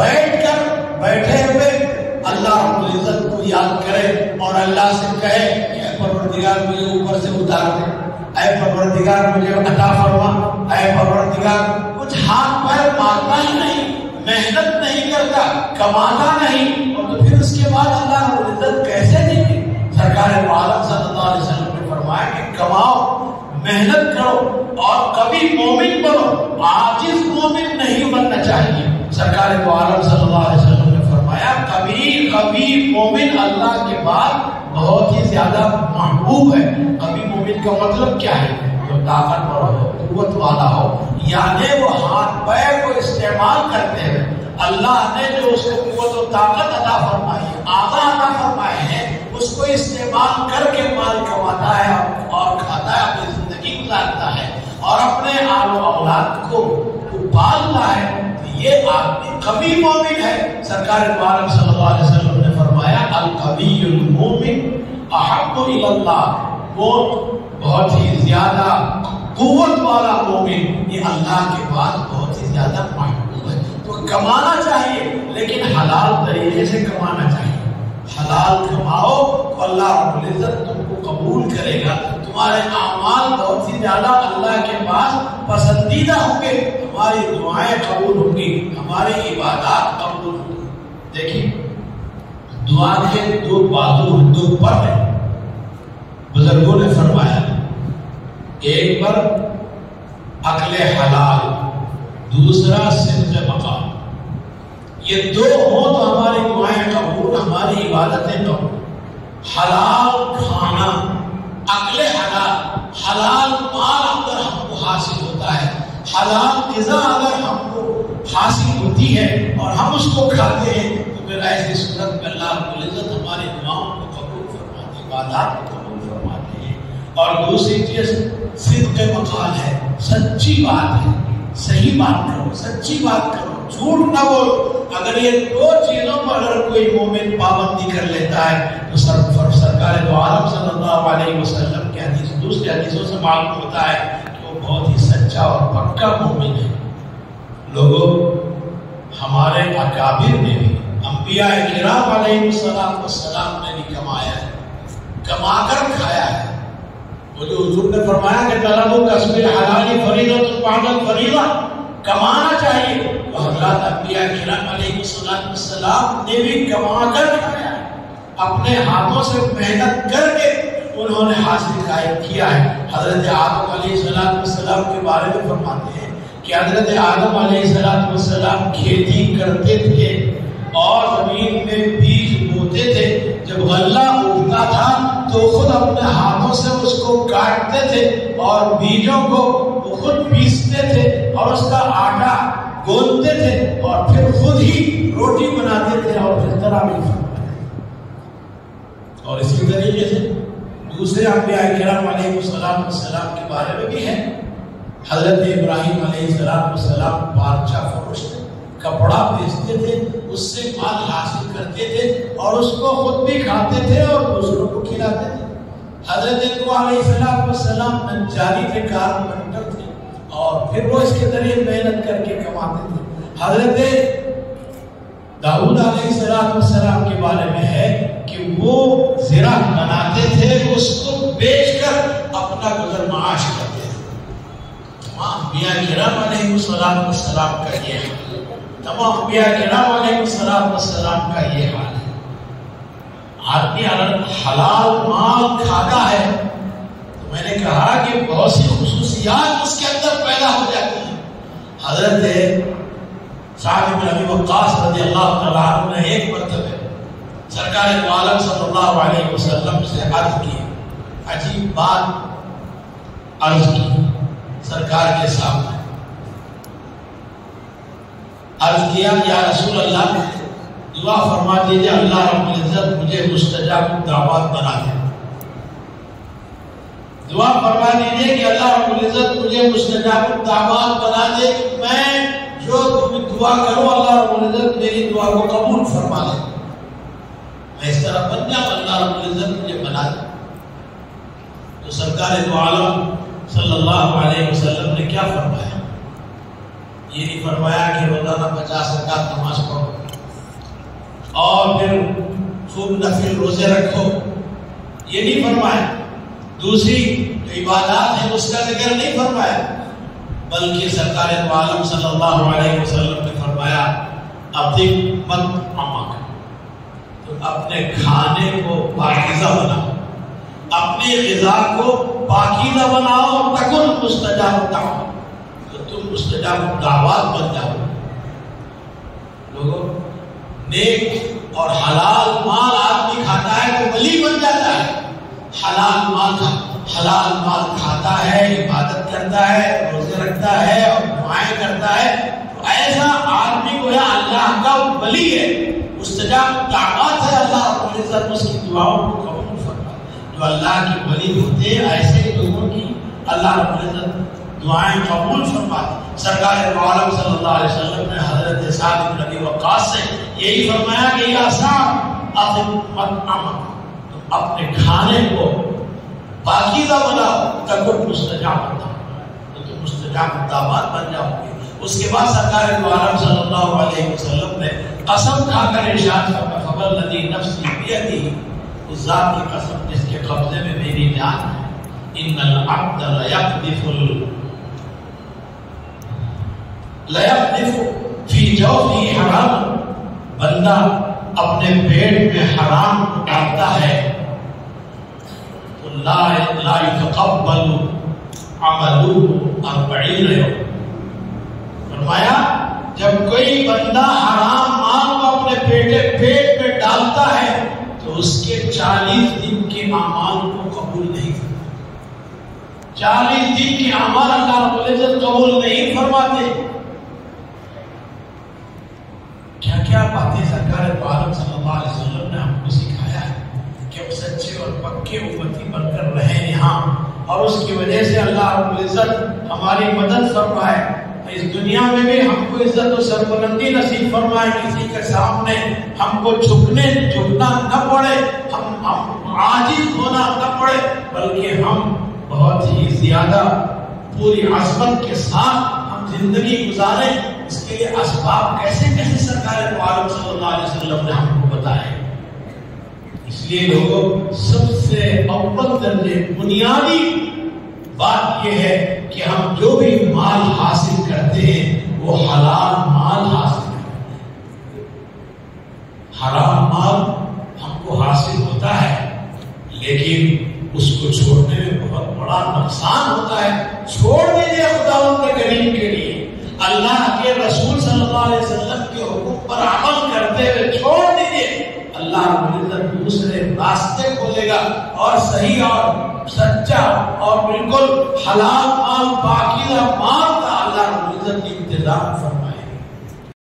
بیٹھے ہوئے اللہ رب العزت کو یاد کرے اور اللہ سے کہے کہ اے پروردگار مجھے اوپر سے اتار دے، اے پروردگار مجھے عطا فرما، اے پروردگار کچھ ہاتھ پیر مارتا ہی نہیں، محنت نہیں کرتا، کماتا نہیں، اور تو پھر اس کے بعد اللہ رب العزت کیسے دیں گے؟ سرکار عالم صلی اللہ علیہ وسلم نے فرمایا کہ کماؤ، محنت کرو اور کبھی مومن بنو، عاجز مومن نہیں بننا چاہیے۔ سرکار عالم صلی اللہ علیہ وسلم نے فرمایا کبھی مومن اللہ کے بعد بہت ہی زیادہ محبوب ہے۔ کبھی مومن کا مطلب کیا ہے؟ جو طاقتور ہو، قوت والا ہو، یعنی وہ ہاتھ پیر کو استعمال کرتے ہیں، اللہ نے جو اس کو قوت و طاقت عطا فرمائی ہے، آگاہ عطا فرمائے ہیں، اس کو استعمال کر کے مال کماتا ہے اور کھاتا ہے، اپنی زندگی گزارتا ہے اور اپنے آل و اولاد کو پالتا ہے، تو یہ آدمی قوی مومن ہے۔ سرکار عالم صلی اللہ علیہ وسلم نے فرمایا القوی المومن احب الی اللہ، وہ بہت ہی زیادہ قوت والا مومن یہ اللہ کے بعد بہت ہی زیادہ محبوب ہے۔ تو کمانا چاہیے لیکن حلال طریقے سے کمانا چاہیے، حلال کماؤ تو اللہ رب العزت تم کو قبول کرے گا، تمہارے اعمال بہت ہی زیادہ اللہ کے پاس پسندیدہ ہوں گے، ہماری دعائیں قبول ہوں گی، ہماری عبادات قبول ہوں گی۔ دیکھیے دعا کے دو بازو ہیں، دو پر ہیں، بزرگوں نے فرمایا ایک پر عقل حلال، دوسرا صدق مقام۔ یہ دو ہوں تو ہماری دعائیں قبول، ہماری عبادتیں قبول۔ حلال کھانا، عقل حلال، حلال مال اگر ہم کو حاصل ہوتا ہے، حلال غذا اگر ہم کو حاصل ہوتی ہے اور ہم اس کو کھاتے ہیں تو پھر ایسی صورت میں اللہ رب العزت ہماری دعاؤں کو قبول فرماتے ہیں، عبادات کو قبول فرماتے ہیں۔ اور دوسری چیز صدق مقال ہے، سچی بات ہے، صحیح بات کرو، سچی بات کرو، جھوٹ نہ بولو۔ اگر یہ دو چیزوں پر اگر کوئی مومن پابندی کر لیتا ہے تو سرکار دو عالم صلی اللہ علیہ وسلم کے حدیث، دوسرے حدیثوں سے معلوم ہوتا ہے کہ وہ بہت ہی سچا اور پکا مومن ہے۔ لوگوں ہمارے اکابر نے بھی، انبیاء کرام علیہ السلام نے بھی کمایا ہے، کما کر کھایا ہے۔ وہ جو حضور نے فرمایا کہ طلب کسب الحلال فریضۃ بعد الفریضہ، کمانا چاہیے، تو حضرات انبیاء کرام علیہ السلام نے بھی کما کر کھایا ہے، اپنے ہاتھوں سے محنت کر کے انہوں نے حاصل کیا ہے۔ حضرت آدم علیہ السلام کے بارے میں فرماتے ہیں کہ حضرت آدم علیہ السلام کھیتی کرتے تھے اور زمین میں بیج بوتے تھے، جب غلہ اگتا تھا تو خود اپنے ہاتھوں سے اس کو کاٹتے تھے اور بیجوں کو وہ خود پیستے تھے اور اس کا آٹا گوندتے تھے اور پھر خود ہی روٹی بناتے تھے اور پھر تراویح فرماتے تھے۔ اور اسی طریقے سے دوسرے انبیاء کرام علیہ السلام کے بارے میں بھی ہے۔ حضرت ابراہیم علیہ السلام بادشاہ فروش تھے، کپڑا بیچتے تھے، اس سے مال حاصل کرتے تھے اور اس کو خود بھی کھاتے تھے اور دوسروں کو کھلاتے تھے۔ حضرت نوح علیہ السلام نجاری تھے، کارپینٹر تھے اور پھر وہ اس کے ذریعے محنت کر کے کماتے تھے۔ حضرت داؤد علیہ السلام کے بارے میں ہے کہ وہ زرع بناتے تھے، اس کو بیچ کر اپنا گزر معاش کرتے تھے۔ تمام انبیاء کرام علیہ السلام کا یہ حال ہے، تمام انبیاء کرام علیہ السلام کا یہ حال ہے۔ آدمی اگر حلال مال کھاتا ہے تو میں نے کہا کہ بہت سی خصوصیات اس کے اندر پیدا ہو جاتی ہیں۔ حضرت سعد بن ابی وقاص رضی اللہ تعالیٰ عنہ نے ایک مرتبہ سرکار دو عالم صلی اللہ علیہ وسلم سے عرض کی، عجیب بات عرض کی سرکار کے سامنے۔ عرض کیا یا رسول اللہ دعا فرما دیجیے اللہ رب العزت مجھے مستجاب الدعوات بنا دے۔ دعا فرما دیجیے کہ اللہ رب العزت مجھے مستجاب الدعوات بنا دے، کہ میں جو تم دعا کرو اللہ رب العزت میری دعا کو قبول فرما دے، میں اس طرح بن جاؤں، اللہ رب العزت مجھے بنا دے۔ تو سرکار دو عالم صلی اللہ علیہ وسلم نے کیا فرمایا؟ یہ نہیں فرمایا کہ روزانہ 50 رکعت نماز پڑھو، اور پھر خوب نفل روزے رکھو، یہ نہیں فرمایا. دوسری جو عبادات ہیں اس کا ذکر نہیں فرمایا، بلکہ سرکار دو عالم صلی اللہ علیہ وسلم نے فرمایا اطعم مطعمک، تو اپنے کھانے کو پاکیزہ بناؤ، اپنی غذا کو پاکیزہ بناؤ، تکن مستجاب الدعوات، تو تم مستجاب الدعوات بن جاؤ. لوگوں، نیک اور حلال مال آدمی کھاتا ہے تو ولی بن جاتا ہے. حلال مال کھاتا ہے، عبادت کرتا ہے، روزے رکھتا ہے اور دعائیں کرتا ہے، تو ایسا آدمی کو اللہ کا ولی ہے، مستجاب الدعوات ہے. اللہ رب العزت اس کی دعاؤں کو قبول فرماتا ہے. جو اللہ کے ولی ہوتے ہیں ایسے لوگوں کی اللہ رب العزت دعائیں قبول فرماتے. سرکار دو عالم صلی اللہ علیہ وسلم نے حضرت سعد بن ابی وقاص سے یہی فرمایا کہ یا سعد اطعم مطعمک، تم اپنے کھانے کو پاکیزہ بناؤ، تکن مستجاب الدعوات، تو تم مستجاب الدعوات بن جاؤ گے. اس کے بعد سرکار دو عالم صلی اللہ علیہ وسلم نے قسم کھا کر ارشاد فرمایا فوالذی نفسی بیدہ، اس ذات کی قسم جس کے قبضے میں میری جان ہے، ان العبد لیقذف فی جوفہ حرام، بندہ اپنے پیٹ میں حرام کو ڈالتا ہے تو لا یتقبل عملہ 40 یوم. فرمایا جب کوئی بندہ حرام مال کو اپنے پیٹ میں ڈالتا ہے تو اس کے 40 دن کے اعمال کو قبول نہیں کرتا. 40 دن کے اعمال اللہ رب العزت قبول نہیں فرماتے. کیا کیا باتیں سرکار دو عالم صلی اللہ علیہ وسلم نے ہم کو سکھایا ہے کہ ہم سچے اور پکے امتی بن کر رہیں یہاں، اور اس کی وجہ سے اللہ رب العزت ہماری مدد فرمائے. اس دنیا میں بھی ہم کو عزت و سربلندی نصیب فرمائے، کسی کے سامنے ہم کو جھکنا نہ پڑے، ہم عاجز ہونا نہ پڑے، بلکہ ہم بہت ہی زیادہ پوری عظمت کے ساتھ ہم زندگی گزاریں. اس کے لیے اسباب کیسے کیسے سرکار دو عالم صلی اللہ علیہ وسلم نے ہم کو بتائے. اس لیے لوگوں، سب سے اول درجے بنیادی بات یہ ہے کہ ہم جو بھی مال حاصل کرتے ہیں وہ حلال مال حاصل کرتے ہیں. حرام مال ہم کو حاصل ہوتا ہے لیکن اس کو چھوڑنے میں بہت بڑا نقصان ہوتا ہے. چھوڑ دیجیے خداوند کریم کے لیے، اللہ کے رسول صلی اللہ علیہ وسلم کے حکم پر عمل کرتے ہوئے چھوڑ دیجیے، اللہ رب العزت دوسرے راستے کھولے گا اور صحیح اور سچا اور بالکل حلال مال، پاکیزہ مال کا اللہ رب العزت انتظام فرمائے.